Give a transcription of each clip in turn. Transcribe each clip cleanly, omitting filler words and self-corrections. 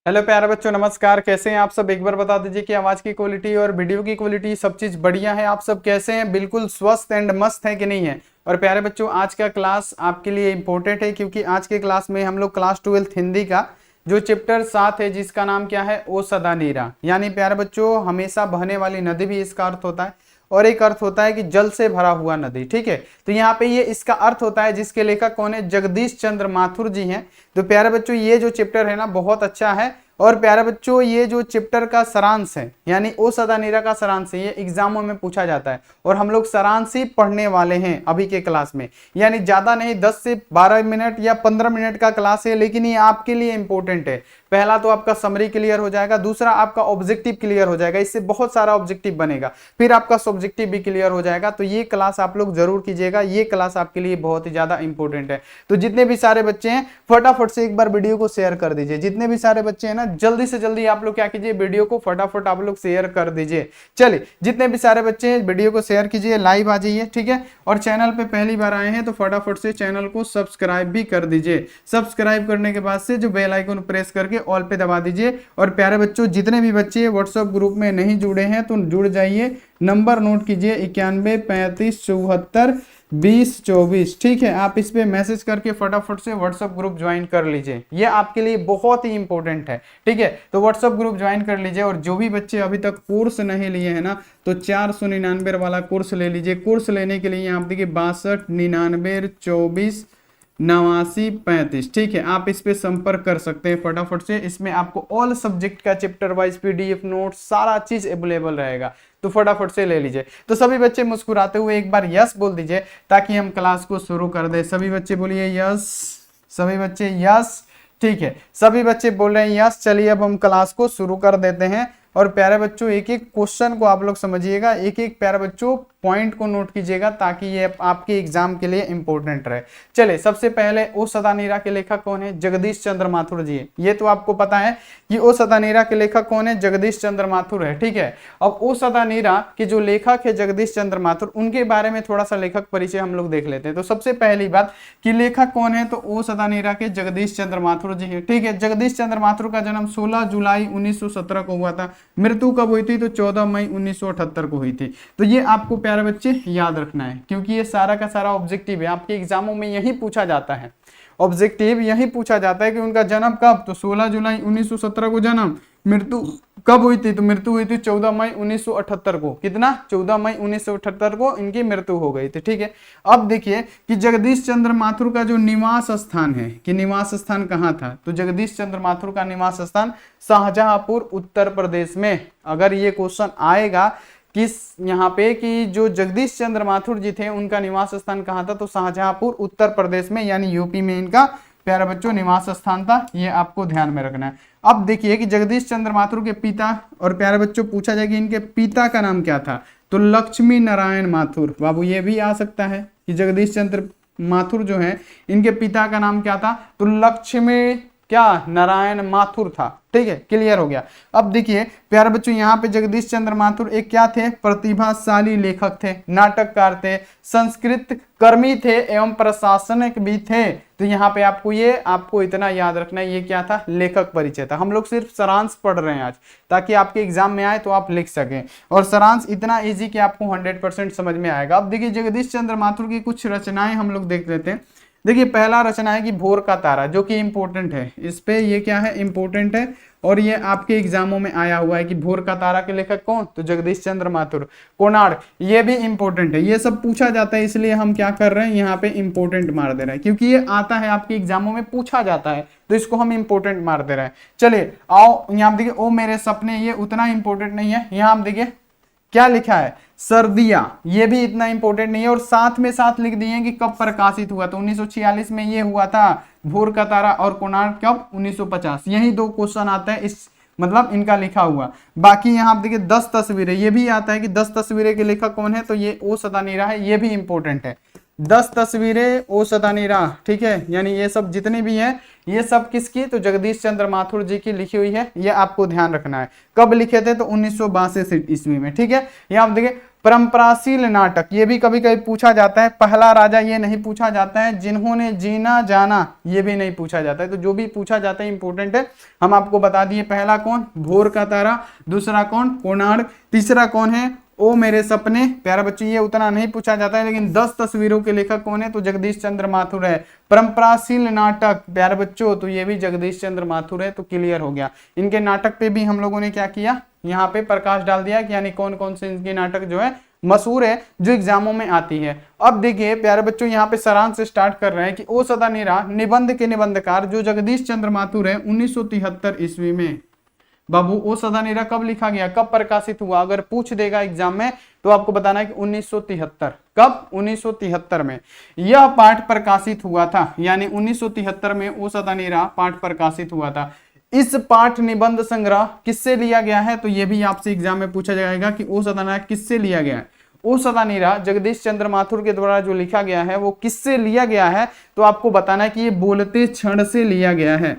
Hello प्यारे बच्चों, नमस्कार। कैसे हैं आप सब? एक बार बता दीजिए कि आवाज की क्वालिटी और वीडियो की क्वालिटी सब चीज बढ़िया है। आप सब कैसे हैं? बिल्कुल स्वस्थ एंड मस्त है कि नहीं है? और प्यारे बच्चों, आज का क्लास आपके लिए इंपॉर्टेंट है क्योंकि आज के क्लास में हम लोग क्लास 12 हिंदी का जो चैप्टर 7 है जिसका नाम क्या है, ओ सदा नीरा। यानी प्यारे बच्चों, हमेशा बहने वाली नदी भी इसका अर्थ होता है और एक अर्थ होता है कि जल से भरा हुआ नदी। ठीक है, तो यहाँ पे ये इसका अर्थ होता है। जिसके लेखक कौन है? जगदीश चंद्र माथुर जी हैं। तो प्यारे बच्चों, ये जो चैप्टर है ना बहुत अच्छा है। और प्यारे बच्चों, ये जो चैप्टर का सारांश है यानी ओ सदा नीरा का सारांश है, ये एग्जामों में पूछा जाता है और हम लोग सारांश ही पढ़ने वाले हैं अभी के क्लास में। यानी ज्यादा नहीं, 10 से 12 मिनट या 15 मिनट का क्लास है, लेकिन ये आपके लिए इंपॉर्टेंट है। पहला तो आपका समरी क्लियर हो जाएगा, दूसरा आपका ऑब्जेक्टिव क्लियर हो जाएगा, इससे बहुत सारा ऑब्जेक्टिव बनेगा, फिर आपका सब्जेक्टिव भी क्लियर हो जाएगा। तो ये क्लास आप लोग जरूर कीजिएगा, ये क्लास आपके लिए बहुत ही ज्यादा इंपॉर्टेंट है। तो जितने भी सारे बच्चे हैं फटाफट से एक बार वीडियो को शेयर कर दीजिए। जितने भी सारे बच्चे हैं ना, जल्दी से जल्दी आप लोग क्या कीजिए, वीडियो को फटाफट आप लोग शेयर कर दीजिए। चलिए, जितने भी सारे बच्चे हैं वीडियो को शेयर कीजिए, लाइव आ जाइए। ठीक है, और चैनल पे पहली बार आए हैं तो फटाफट से चैनल को सब्सक्राइब भी कर दीजिए। सब्सक्राइब करने के बाद से जो बेल आइकन प्रेस करके ऑल पे दबा दीजिए। और प्यारे बच्चों, जितने भी बच्चे व्हाट्सएप ग्रुप में नहीं जुड़े हैं तो जुड़ जाइए। नंबर नोट कीजिए 91 35 74 20 24। ठीक है, आप इस पे मैसेज करके फटाफट से व्हाट्सएप ग्रुप ज्वाइन कर लीजिए, ये आपके लिए बहुत ही इंपॉर्टेंट है। ठीक है, तो व्हाट्सएप ग्रुप ज्वाइन कर लीजिए। और जो भी बच्चे अभी तक कोर्स नहीं लिए हैं ना, तो 499 वाला कोर्स ले लीजिए। कोर्स लेने के लिए आप देखिए 62 99 24 89 35। ठीक है, आप इस पे संपर्क कर सकते हैं फटाफट से। इसमें आपको ऑल सब्जेक्ट का चैप्टर वाइज पीडीएफ नोट सारा चीज अवेलेबल रहेगा, तो फटाफट से ले लीजिए। तो सभी बच्चे मुस्कुराते हुए एक बार यस बोल दीजिए ताकि हम क्लास को शुरू कर दे। सभी बच्चे बोलिए यस, सभी बच्चे यस। ठीक है, सभी बच्चे बोल रहे हैं यस। चलिए अब हम क्लास को शुरू कर देते हैं। और प्यारे बच्चों, एक एक क्वेश्चन को आप लोग समझिएगा, एक एक प्यारे बच्चों पॉइंट को नोट कीजिएगा ताकि ये आपके एग्जाम के लिए इंपॉर्टेंट रहे। चले, सबसे पहले ओ सदा नीरा के लेखक कौन है? जगदीश चंद्र माथुर जी। ये तो आपको पता है कि ओ सदा नीरा के लेखक कौन है? जगदीश चंद्र माथुर है। ठीक है, अब ओ सदा नीरा के जो लेखक है जगदीश चंद्र माथुर, उनके बारे में थोड़ा सा लेखक परिचय हम लोग देख लेते हैं। तो सबसे पहली बात कि लेखक कौन है, तो ओ सदा नीरा के जगदीश चंद्र माथुर जी है। ठीक है, जगदीश चंद्र माथुर का जन्म 16 जुलाई 1917 को हुआ था। मृत्यु कब हुई थी? तो 14 मई 1978 को हुई थी। तो ये आपको प्यारे बच्चे याद रखना है क्योंकि ये सारा का सारा ऑब्जेक्टिव है, आपके एग्जामों में यही पूछा जाता है। ऑब्जेक्टिव यही पूछा जाता है कि उनका जन्म कब? तो 16 जुलाई 1917 को जन्म। मृत्यु कब हुई थी? तो मृत्यु हुई थी 14 मई 1978 को। कितना? 14 मई 1978 को इनकी मृत्यु हो गई थी। ठीक है, अब देखिए कि जगदीश चंद्र माथुर का जो निवास स्थान है, कि निवास स्थान कहाँ था, तो जगदीश चंद्र माथुर का निवास स्थान शाहजहांपुर उत्तर प्रदेश में। अगर ये क्वेश्चन आएगा किस यहाँ पे कि जो जगदीश चंद्र माथुर जी थे उनका निवास स्थान कहाँ था, तो शाहजहांपुर उत्तर प्रदेश में यानी यूपी में इनका प्यारे बच्चों निवास स्थान था। ये आपको ध्यान में रखना है। अब देखिए कि जगदीश चंद्र माथुर के पिता, और प्यारे बच्चों पूछा जाए कि इनके पिता का नाम क्या था, तो लक्ष्मी नारायण माथुर। बाबू ये भी आ सकता है कि जगदीश चंद्र माथुर जो है इनके पिता का नाम क्या था, तो लक्ष्मी क्या नारायण माथुर था। ठीक है, क्लियर हो गया। अब देखिए प्यारे बच्चों, यहाँ पे जगदीश चंद्र माथुर एक क्या थे? प्रतिभाशाली लेखक थे, नाटककार थे, संस्कृत कर्मी थे एवं प्रशासनिक भी थे। तो यहाँ पे आपको इतना याद रखना है, ये क्या था? लेखक परिचय था। हम लोग सिर्फ सारांश पढ़ रहे हैं आज ताकि आपके एग्जाम में आए तो आप लिख सकें, और सारांश इतना इजी कि आपको 100% समझ में आएगा। अब देखिए जगदीश चंद्र माथुर की कुछ रचनाएं हम लोग देख लेते हैं। देखिए पहला रचना है कि भोर का तारा, जो कि इंपॉर्टेंट है। इस पे ये क्या है? इंपॉर्टेंट है, और ये आपके एग्जामों में आया हुआ है कि भोर का तारा के लेखक कौन? तो जगदीश चंद्र माथुर। कोणार्क, ये भी इंपॉर्टेंट है। ये सब पूछा जाता है, इसलिए हम क्या कर रहे हैं, यहाँ पे इंपॉर्टेंट मार दे रहे हैं क्योंकि ये आता है आपके एग्जामों में पूछा जाता है, तो इसको हम इंपॉर्टेंट मार दे रहे हैं। चलिए आओ, यहाँ देखिए ओ मेरे सपने, ये उतना इंपॉर्टेंट नहीं है। यहाँ हम देखिए क्या लिखा है, सर्दियां, ये भी इतना इंपॉर्टेंट नहीं है। और साथ में साथ लिख दिए कि कब प्रकाशित हुआ, तो 1946 में ये हुआ था भोर का तारा, और कोणार्क कब? 1950। यही दो क्वेश्चन आता है इस, मतलब इनका लिखा हुआ। बाकी यहाँ आप देखिए 10 तस्वीरें, ये भी आता है कि 10 तस्वीरें के लेखक कौन है, तो ये ओ सदा नीरा है, ये भी इंपॉर्टेंट है। 10 तस्वीरें ओ सदानीरा, ठीक है, यानी ये सब जितनी भी हैं ये सब किसकी, तो जगदीश चंद्र माथुर जी की लिखी हुई है। ये आपको ध्यान रखना है। कब लिखे थे, तो 1962 ईस्वी में, ठीक है। यहाँ आप देखिए परंपराशील नाटक, ये भी कभी कभी पूछा जाता है। पहला राजा ये नहीं पूछा जाता है, जिन्होंने जीना जाना ये भी नहीं पूछा जाता है। तो जो भी पूछा जाता है इंपॉर्टेंट है, हम आपको बता दिए। पहला कौन, भोर का तारा, दूसरा कौन, कोणार्क, तीसरा कौन है, ओ मेरे सपने। प्यारे बच्चों ये उतना नहीं पूछा जाता है, लेकिन 10 तस्वीरों के लेखक कौन है, तो जगदीश चंद्र माथुर है। परंपराशील नाटक प्यारे बच्चों, तो ये भी जगदीश चंद्र माथुर है। तो क्लियर हो गया। इनके नाटक पे भी हम लोगों ने क्या किया, यहाँ पे प्रकाश डाल दिया कि यानी कौन कौन से इनके नाटक जो है मशहूर है, जो एग्जामों में आती है। अब देखिए प्यारे बच्चों यहाँ पे सारांश से स्टार्ट कर रहे हैं कि ओ सदानीरा निबंध के निबंधकार जो जगदीश चंद्र माथुर है 1973 ईस्वी में। बाबू ओ सदानीरा कब लिखा गया, कब प्रकाशित हुआ, अगर पूछ देगा एग्जाम में तो आपको बताना है कि 1973। कब, 1973 में यह पाठ प्रकाशित हुआ था। यानी 1973 में ओ सदानीरा पाठ प्रकाशित हुआ था। इस पाठ निबंध संग्रह किससे लिया गया है, तो यह भी आपसे एग्जाम में पूछा जाएगा कि ओ सदानीरा किससे लिया गया है। ओ सदानीरा जगदीश चंद्र माथुर के द्वारा जो लिखा गया है वो किससे लिया गया है, तो आपको बताना है कि ये बोलते क्षण से लिया गया है।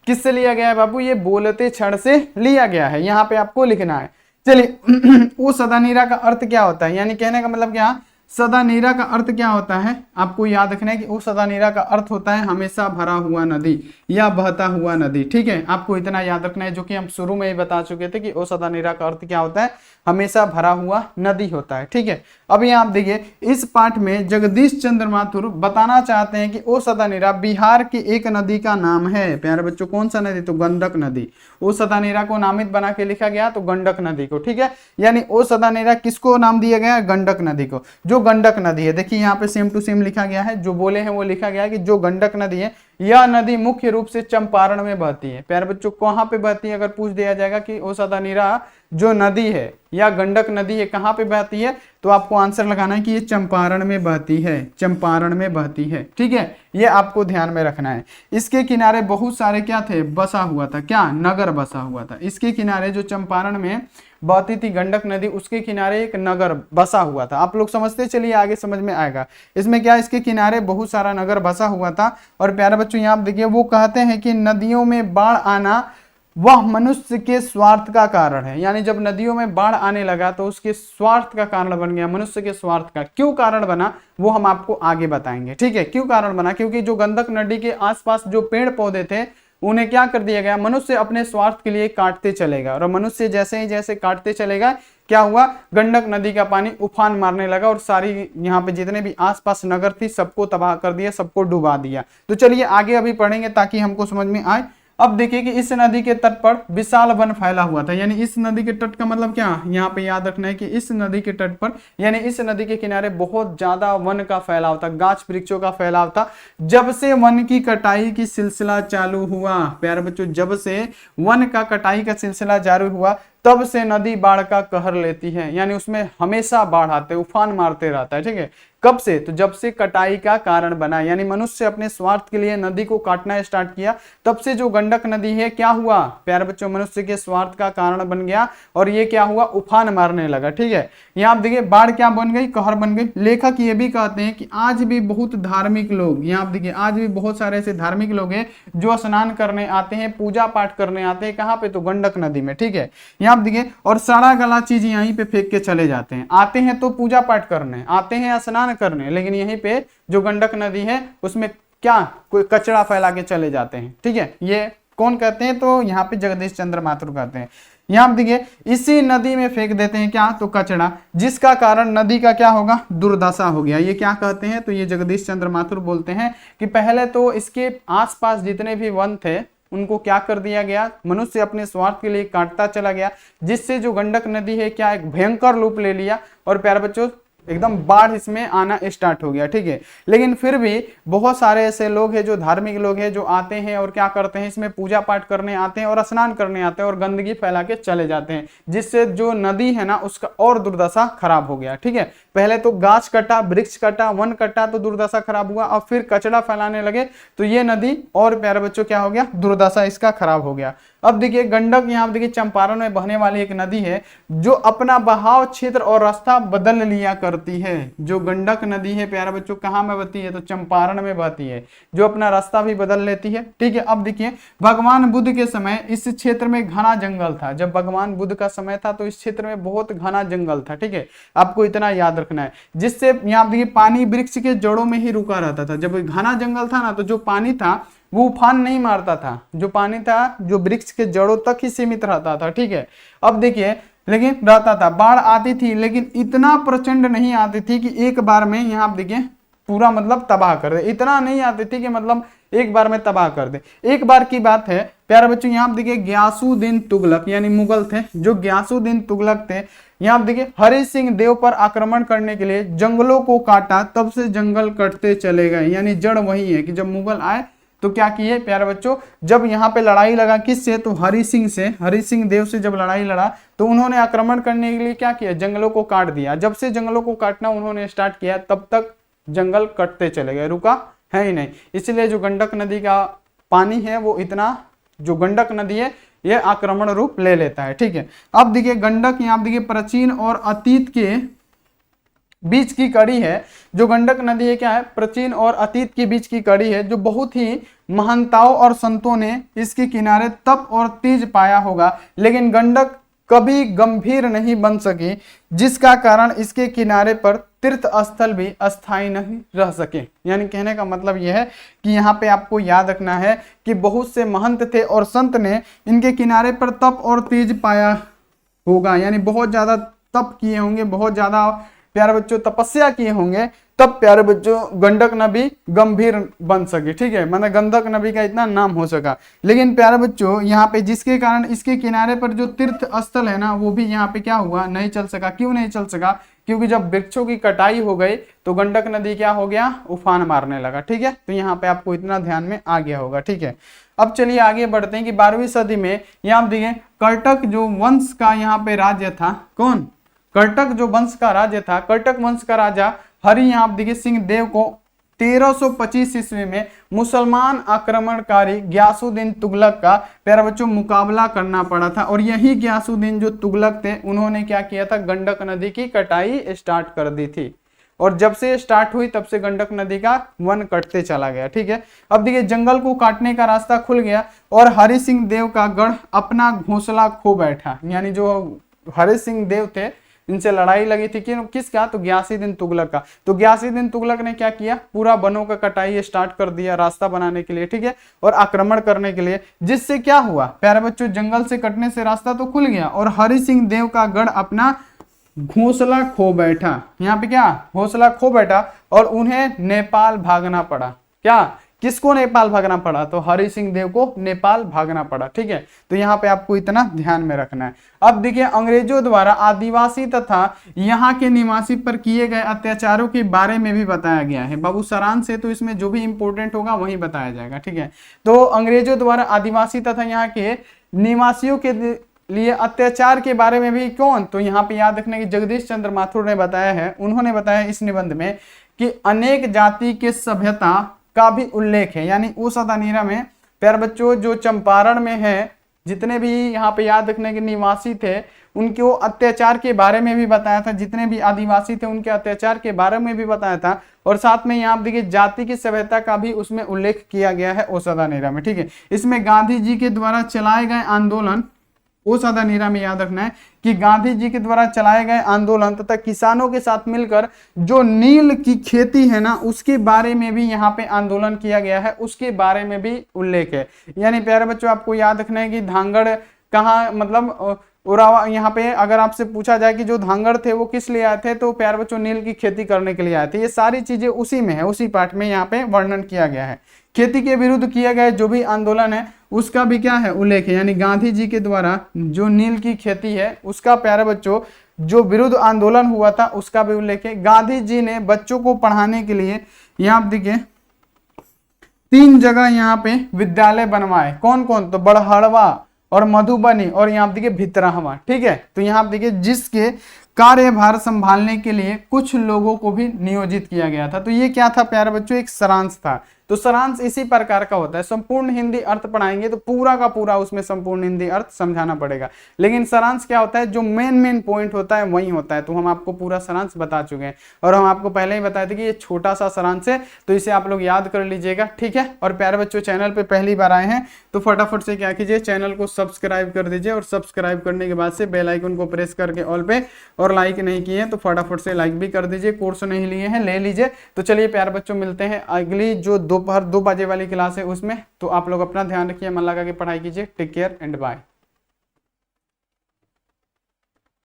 किससे लिया गया है बाबू, ये बोलते क्षण से लिया गया है। यहाँ पे आपको लिखना है। चलिए ओ सदानीरा का अर्थ क्या होता है, यानी कहने का मतलब क्या, सदानीरा का अर्थ क्या होता है, आपको याद रखना है कि ओ सदानीरा का अर्थ होता है हमेशा भरा हुआ नदी या बहता हुआ नदी। ठीक है, आपको इतना याद रखना है, जो कि हम शुरू में ही बता चुके थे कि ओ सदानीरा का अर्थ क्या होता है, हमेशा भरा हुआ नदी होता है। ठीक है, अब यहाँ आप देखिए इस पाठ में जगदीश चंद्र माथुर बताना चाहते हैं कि ओ सदानीरा बिहार की एक नदी का नाम है। प्यारे बच्चों कौन सा नदी, तो गंडक नदी। ओ सदानीरा को नामित बना के लिखा गया तो गंडक नदी को। ठीक है, यानी ओ सदानीरा किसको नाम दिया गया, गंडक नदी को। जो गंडक नदी है, देखिए यहाँ पे सेम टू सेम लिखा गया है, जो बोले हैं वो लिखा गया है कि जो गंडक नदी है यह नदी मुख्य रूप से चंपारण में बहती है। प्यारे बच्चों कहाँ पे बहती है, अगर पूछ दिया जाएगा कि ओ सदानीरा जो नदी है या गंडक नदी है कहाँ पे बहती है, तो आपको आंसर लगाना है कि ये चंपारण में बहती है, चंपारण में बहती है। ठीक है, ये आपको ध्यान में रखना है। इसके किनारे बहुत सारे क्या थे, बसा हुआ था, क्या, नगर बसा हुआ था। इसके किनारे जो चंपारण में बहती थी गंडक नदी, उसके किनारे एक नगर बसा हुआ था। आप लोग समझते चलिए, आगे समझ में आएगा। इसमें क्या, इसके किनारे बहुत सारा नगर बसा हुआ था। और प्यारे बच्चों यहाँ देखिए वो कहते हैं कि नदियों में बाढ़ आना वह मनुष्य के स्वार्थ का कारण है। यानी जब नदियों में बाढ़ आने लगा तो उसके स्वार्थ का कारण बन गया, मनुष्य के स्वार्थ का। क्यों कारण बना वो हम आपको आगे बताएंगे। ठीक है, क्यों कारण बना, क्योंकि जो गंडक नदी के आसपास जो पेड़ पौधे थे उन्हें क्या कर दिया गया, मनुष्य अपने स्वार्थ के लिए काटते चलेगा। और मनुष्य जैसे ही जैसे काटते चलेगा क्या हुआ, गंडक नदी का पानी उफान मारने लगा और सारी यहाँ पे जितने भी आसपास नगर थी सबको तबाह कर दिया, सबको डुबा दिया। तो चलिए आगे अभी पढ़ेंगे ताकि हमको समझ में आए। अब देखिए कि इस नदी के तट पर विशाल वन फैला हुआ था। यानी इस नदी के तट का मतलब क्या, यहाँ पे याद रखना है कि इस नदी के तट पर यानी इस नदी के किनारे बहुत ज्यादा वन का फैलाव था, गाछ वृक्षों का फैलाव था। जब से वन की कटाई की सिलसिला चालू हुआ, प्यारे बच्चों जब से वन का कटाई का सिलसिला जारी हुआ तब से नदी बाढ़ का कहर लेती है। यानी उसमें हमेशा बाढ़ आते, उफान मारते रहता है। ठीक है, कब से, तो जब से कटाई का कारण बना, यानी मनुष्य अपने स्वार्थ के लिए नदी को काटना स्टार्ट किया, तब से जो गंडक नदी है क्या हुआ, प्यारे बच्चों मनुष्य के स्वार्थ का कारण बन गया और ये क्या हुआ, उफान मारने लगा। ठीक है, यहाँ आप देखिए बाढ़ क्या बन गई, कहर बन गई। लेखक ये भी कहते हैं कि आज भी बहुत धार्मिक लोग, यहाँ आप देखिए आज भी बहुत सारे ऐसे धार्मिक लोग हैं जो स्नान करने आते हैं, पूजा पाठ करने आते हैं, कहाँ पे, तो गंडक नदी में। ठीक है, यहाँ आप देखिए और सड़ा गला चीज यहीं पे फेंक के चले जाते हैं। आते हैं तो पूजा पाठ करने, आते हैं स्नान करने, लेकिन यहीं पे जो गंडक नदी है उसमें क्या, कोई कचरा फैला के चले जाते हैं। ठीक है, ये कौन कहते हैं, तो यहाँ पे जगदीश चंद्र माथुर कहते हैं। यहाँ देखिए इसी नदी में फेंक देते हैं क्या, तो कचरा, जिसका कारण नदी का क्या होगा, दुर्दशा हो गया। ये क्या कहते हैं, तो ये जगदीश चंद्र माथुर बोलते हैं कि पहले तो इसके आसपास जितने भी वन थे उनको क्या कर दिया गया, मनुष्य अपने स्वार्थ के लिए काटता चला गया, जिससे जो गंडक नदी है क्या एक भयंकर रूप ले लिया और प्यारे बच्चों एकदम बाढ़ इसमें आना स्टार्ट हो गया। ठीक है, लेकिन फिर भी बहुत सारे ऐसे लोग हैं जो धार्मिक लोग हैं जो आते हैं और क्या करते हैं, इसमें पूजा पाठ करने आते हैं और स्नान करने आते हैं और गंदगी फैला के चले जाते हैं, जिससे जो नदी है ना उसका और दुर्दशा खराब हो गया। ठीक है, पहले तो गाछ कटा, वृक्ष कटा, वन कटा तो दुर्दशा खराब हुआ, अब फिर कचरा फैलाने लगे तो ये नदी और प्यारे बच्चों क्या हो गया, दुर्दशा इसका खराब हो गया। अब देखिए गंडक यहाँ देखिए चंपारण में बहने वाली एक नदी है जो अपना बहाव क्षेत्र और रास्ता बदल लिया करती है। जो गंडक नदी है प्यारे बच्चों कहाँ में बहती है, तो चंपारण में बहती है, जो अपना रास्ता भी बदल लेती है। ठीक है, अब देखिए भगवान बुद्ध के समय इस क्षेत्र में घना जंगल था। जब भगवान बुद्ध का समय था तो इस क्षेत्र में बहुत घना जंगल था। ठीक है, आपको इतना याद रखना है, जिससे यहाँ देखिए पानी वृक्ष के जड़ों में ही रुका रहता था। जब घना जंगल था ना तो जो पानी था वो उफान नहीं मारता था, जो पानी था जो वृक्ष के जड़ों तक ही सीमित रहता था। ठीक है, अब देखिए लेकिन रहता था, बाढ़ आती थी लेकिन इतना प्रचंड नहीं आती थी कि एक बार में यहाँ देखिए पूरा मतलब तबाह कर दे, इतना नहीं आती थी कि मतलब एक बार में तबाह कर दे। एक बार की बात है प्यारे बच्चों, यहाँ देखिए गयासुद्दीन तुगलक यानी मुगल थे, जो गयासुद्दीन तुगलक थे यहाँ देखिए हरि सिंह देव पर आक्रमण करने के लिए जंगलों को काटा, तब से जंगल कटते चले गए। यानी जड़ वही है कि जब मुगल आए तो क्या किए प्यारे बच्चों, जब यहाँ पे लड़ाई लगा किससे, तो हरि सिंह से, हरि सिंह देव से जब लड़ाई लड़ा तो उन्होंने आक्रमण करने के लिए क्या किया, जंगलों को काट दिया। जब से जंगलों को काटना उन्होंने स्टार्ट किया तब तक जंगल कटते चले गए, रुका है ही नहीं। इसलिए जो गंडक नदी का पानी है वो इतना, जो गंडक नदी है ये आक्रमण रूप ले लेता है। ठीक है, अब देखिए गंडक यहाँ देखिए प्राचीन और अतीत के बीच की कड़ी है। जो गंडक नदी है क्या है, प्राचीन और अतीत के बीच की कड़ी है, जो बहुत ही महंताओं और संतों ने इसके किनारे तप और तेज पाया होगा, लेकिन गंडक कभी गंभीर नहीं बन सकी, जिसका कारण इसके किनारे पर तीर्थ स्थल भी अस्थायी नहीं रह सके। यानी कहने का मतलब यह है कि यहाँ पे आपको याद रखना है कि बहुत से महंत थे और संत ने इनके किनारे पर तप और तेज पाया होगा, यानी बहुत ज्यादा तप किए होंगे, बहुत ज्यादा प्यारे बच्चों तपस्या किए होंगे, तब प्यारे बच्चों गंडक नदी गंभीर बन सके। ठीक है, मतलब गंडक नदी का इतना नाम हो सका। लेकिन प्यारे बच्चों यहाँ पे जिसके कारण इसके किनारे पर जो तीर्थ स्थल है ना वो भी यहाँ पे क्या हुआ, नहीं चल सका। क्यों नहीं चल सका, क्योंकि जब वृक्षों की कटाई हो गई तो गंडक नदी क्या हो गया, उफान मारने लगा। ठीक है, तो यहाँ पे आपको इतना ध्यान में आ गया होगा। ठीक है, अब चलिए आगे बढ़ते हैं कि 12वीं सदी में यहाँ देखिए कर्टक जो वंश का यहाँ पे राज्य था, कौन, कर्टक जो वंश का राज्य था, कर्टक वंश का राजा हरि यहाँ देखिए सिंह देव को 1325 ईस्वी में मुसलमान आक्रमणकारी गयासुद्दीन तुगलक का प्यारे बच्चों मुकाबला करना पड़ा था। और यही गयासुद्दीन जो तुगलक थे उन्होंने क्या किया था, गंडक नदी की कटाई स्टार्ट कर दी थी। और जब से स्टार्ट हुई तब से गंडक नदी का वन कटते चला गया। ठीक है, अब देखिए जंगल को काटने का रास्ता खुल गया और हरि सिंह देव का गढ़ अपना घोंसला खो बैठा। यानी जो हरि सिंह देव थे इनसे लड़ाई लगी थी कि किसका, तो गयासुद्दीन तुगलक का। तो गयासुद्दीन तुगलक ने क्या किया, पूरा वनों का कटाई स्टार्ट कर दिया रास्ता बनाने के लिए। ठीक है, और आक्रमण करने के लिए, जिससे क्या हुआ प्यारे बच्चों, जंगल से कटने से रास्ता तो खुल गया और हरि सिंह देव का गढ़ अपना घोंसला खो बैठा। यहाँ पे क्या, घोंसला खो बैठा और उन्हें नेपाल भागना पड़ा। क्या, किसको नेपाल भागना पड़ा, तो हरि सिंह देव को नेपाल भागना पड़ा। ठीक है, तो यहाँ पे आपको इतना ध्यान में रखना है। अब देखिए अंग्रेजों द्वारा आदिवासी तथा यहाँ के निवासी पर किए गए अत्याचारों के बारे में भी बताया गया है। बाबू सारांश से तो इसमें जो भी इंपॉर्टेंट होगा वही बताया जाएगा। ठीक है, तो अंग्रेजों द्वारा आदिवासी तथा यहाँ के निवासियों के लिए अत्याचार के बारे में भी कौन, तो यहाँ पे याद रखने की जगदीश चंद्र माथुर ने बताया है। उन्होंने बताया इस निबंध में कि अनेक जाति के सभ्यता का भी उल्लेख है। यानी उस अदानीरा में प्यारे बच्चों जो चंपारण में है, जितने भी यहाँ पे याद रखने के निवासी थे उनके वो अत्याचार के बारे में भी बताया था, जितने भी आदिवासी थे उनके अत्याचार के बारे में भी बताया था। और साथ में यहाँ देखिए जाति की सभ्यता का भी उसमें उल्लेख किया गया है उस अदानीरा में। ठीक है, इसमें गांधी जी के द्वारा चलाए गए आंदोलन, उस अदानीरा में याद रखना है कि गांधी जी के द्वारा चलाए गए आंदोलन तथा किसानों के साथ मिलकर जो नील की खेती है ना उसके बारे में भी यहाँ पे आंदोलन किया गया है, उसके बारे में भी उल्लेख है। यानी प्यारे बच्चों आपको याद रखना है कि धांगड़ कहाँ, मतलब उरावा, यहाँ पे अगर आपसे पूछा जाए कि जो धांगड़ थे वो किस लिए आए थे, तो प्यारे बच्चों नील की खेती करने के लिए आए थे। ये सारी चीजें उसी में है, उसी पाठ में यहाँ पे वर्णन किया गया है। खेती के विरुद्ध किया गया जो भी आंदोलन है उसका भी क्या है, उल्लेख है। यानी गांधी जी के द्वारा जो नील की खेती है उसका प्यारे बच्चों जो विरुद्ध आंदोलन हुआ था उसका भी उल्लेख है। गांधी जी ने बच्चों को पढ़ाने के लिए यहाँ देखिए 3 जगह यहाँ पे विद्यालय बनवाए। कौन कौन, तो बड़हड़वा और मधुबनी और यहाँ देखिए भितरहवा। ठीक है, तो यहाँ देखिए जिसके कार्यभार संभालने के लिए कुछ लोगों को भी नियोजित किया गया था। तो ये क्या था प्यारे बच्चों, एक सारांश था। तो सारांश इसी प्रकार का होता है। संपूर्ण हिंदी अर्थ पढ़ाएंगे तो पूरा का पूरा उसमें संपूर्ण हिंदी अर्थ समझाना पड़ेगा, लेकिन सारांश क्या होता है, जो मेन पॉइंट होता है वही होता है। तो हम आपको पूरा सारांश बता चुके हैं और हम आपको पहले ही बताए थे कि ये छोटा सा सारांश है, तो इसे आप लोग याद कर लीजिएगा, ठीक है। और प्यारे बच्चों, चैनल पे पहली बार आए हैं तो फटाफट से क्या कीजिए, चैनल को सब्सक्राइब कर दीजिए और सब्सक्राइब करने के बाद से बेल आइकन को प्रेस करके ऑल पे, और लाइक नहीं किए तो फटाफट से लाइक भी कर दीजिए। कोर्स नहीं लिए हैं ले लीजिए। तो चलिए प्यारे बच्चों, मिलते हैं अगली जो दोपहर 2 बजे वाली क्लास है उसमें। तो आप लोग अपना ध्यान रखिए, मन लगा के पढ़ाई कीजिए। Take care and bye.